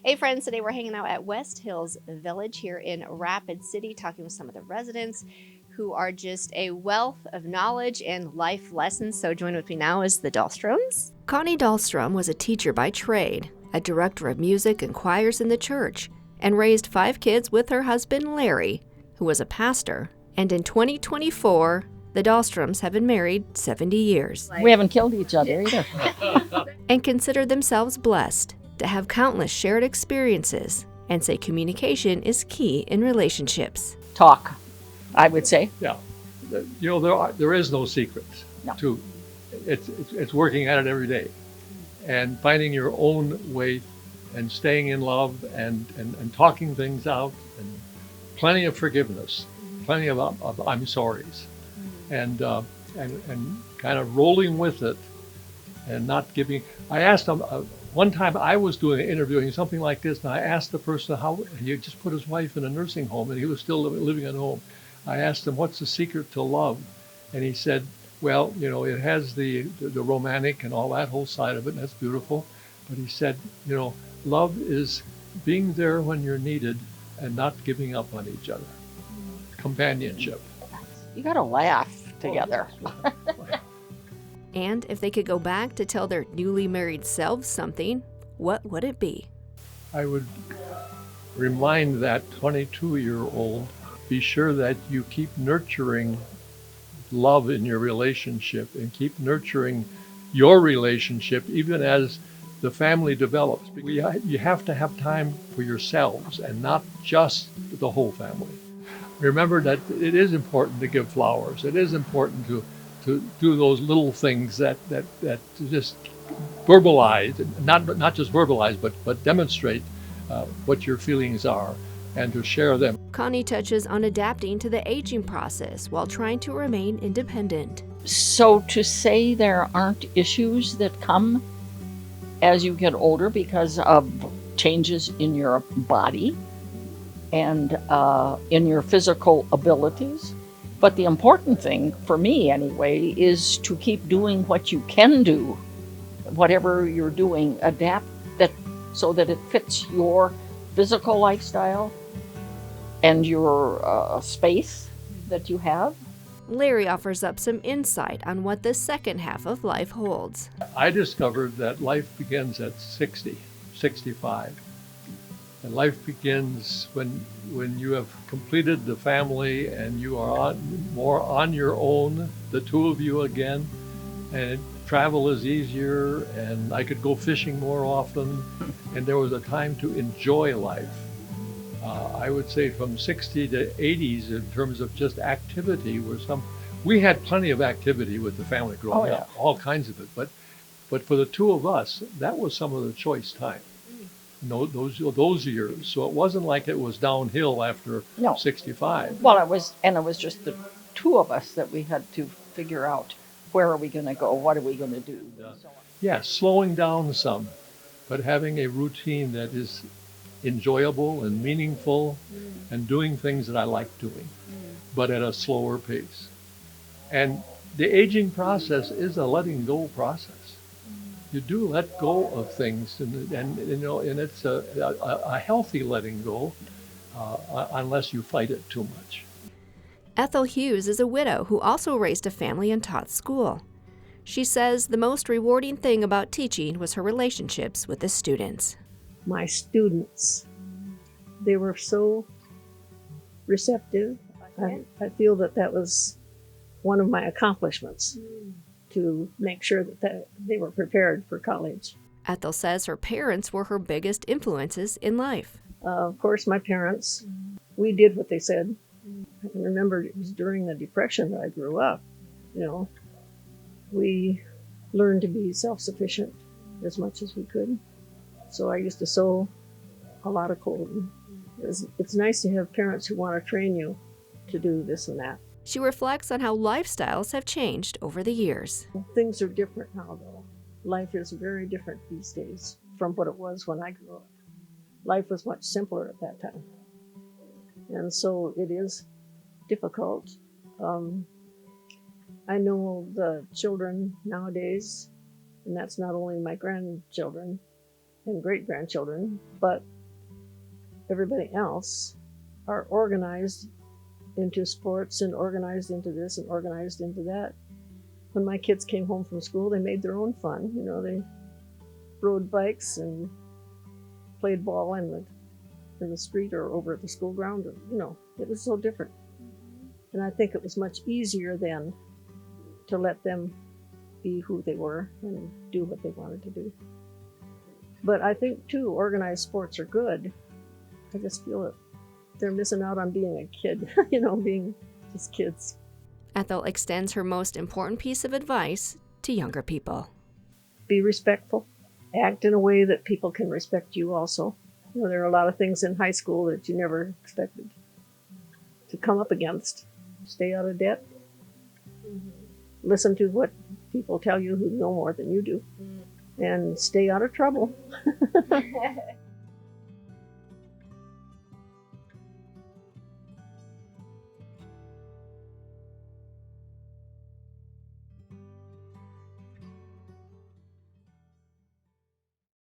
Hey friends, today we're hanging out at West Hills Village here in Rapid City, talking with some of the residents who are just a wealth of knowledge and life lessons. So join with me now is the Dahlstroms. Connie Dahlstrom was a teacher by trade, a director of music and choirs in the church, and raised 5 kids with her husband Larry, who was a pastor. And in 2024, the Dahlstroms have been married 70 years. We haven't killed each other either. And consider themselves blessed to have countless shared experiences and say communication is key in relationships. Talk, I would say. Yeah, you know, there is no secrets. No. To it's working at it every day, and finding your own way, and staying in love, and talking things out, and plenty of forgiveness, plenty of I'm sorries, and kind of rolling with it, and not giving. I asked them. One time I was interviewing something like this, and I asked the person how he had just put his wife in a nursing home, and he was still living at home. I asked him, what's the secret to love? And he said, well, you know, it has the romantic and all that whole side of it, and that's beautiful. But he said, you know, love is being there when you're needed and not giving up on each other. Companionship. You got to laugh together. And if they could go back to tell their newly married selves something, what would it be? I would remind that 22-year-old, be sure that you keep nurturing love in your relationship and keep nurturing your relationship even as the family develops. You have to have time for yourselves and not just the whole family. Remember that it is important to give flowers. It is important to do those little things that just verbalize, not just verbalize, but demonstrate what your feelings are, and to share them. Connie touches on adapting to the aging process while trying to remain independent. So to say there aren't issues that come as you get older because of changes in your body and in your physical abilities. But the important thing, for me anyway, is to keep doing what you can do, whatever you're doing, adapt that so that it fits your physical lifestyle and your space that you have. Larry offers up some insight on what the second half of life holds. I discovered that life begins at 60, 65. And life begins when you have completed the family and you are more on your own, the two of you again, and travel is easier, and I could go fishing more often, and there was a time to enjoy life. I would say from 60 to 80s in terms of just activity we had plenty of activity with the family growing up, all kinds of it, but for the two of us, that was some of the choice time. No, those years. So it wasn't like it was downhill after 65. Well, it was just the two of us that we had to figure out where are we going to go, what are we going to do. Yeah. Yeah, slowing down some, but having a routine that is enjoyable and meaningful, and doing things that I like doing, but at a slower pace. And the aging process is a letting go process. You do let go of things, and you know, and it's a healthy letting go, unless you fight it too much. Ethel Hughes is a widow who also raised a family and taught school. She says the most rewarding thing about teaching was her relationships with the students. My students, they were so receptive. I feel that was one of my accomplishments, to make sure that they were prepared for college. Ethel says her parents were her biggest influences in life. Of course, my parents, we did what they said. I can remember it was during the Depression that I grew up. You know, we learned to be self-sufficient as much as we could. So I used to sew a lot of clothing. It's nice to have parents who want to train you to do this and that. She reflects on how lifestyles have changed over the years. Things are different now, though. Life is very different these days from what it was when I grew up. Life was much simpler at that time. And so it is difficult. I know the children nowadays, and that's not only my grandchildren and great-grandchildren, but everybody else are organized into sports and organized into this and organized into that. When my kids came home from school, they made their own fun. You know, they rode bikes and played ball in the street or over at the school ground. Or, you know, it was so different. And I think it was much easier then to let them be who they were and do what they wanted to do. But I think, too, organized sports are good. I just feel that they're missing out on being a kid, you know, being just kids. Ethel extends her most important piece of advice to younger people. Be respectful. Act in a way that people can respect you also. You know, there are a lot of things in high school that you never expected to come up against. Stay out of debt. Listen to what people tell you who know more than you do. And stay out of trouble.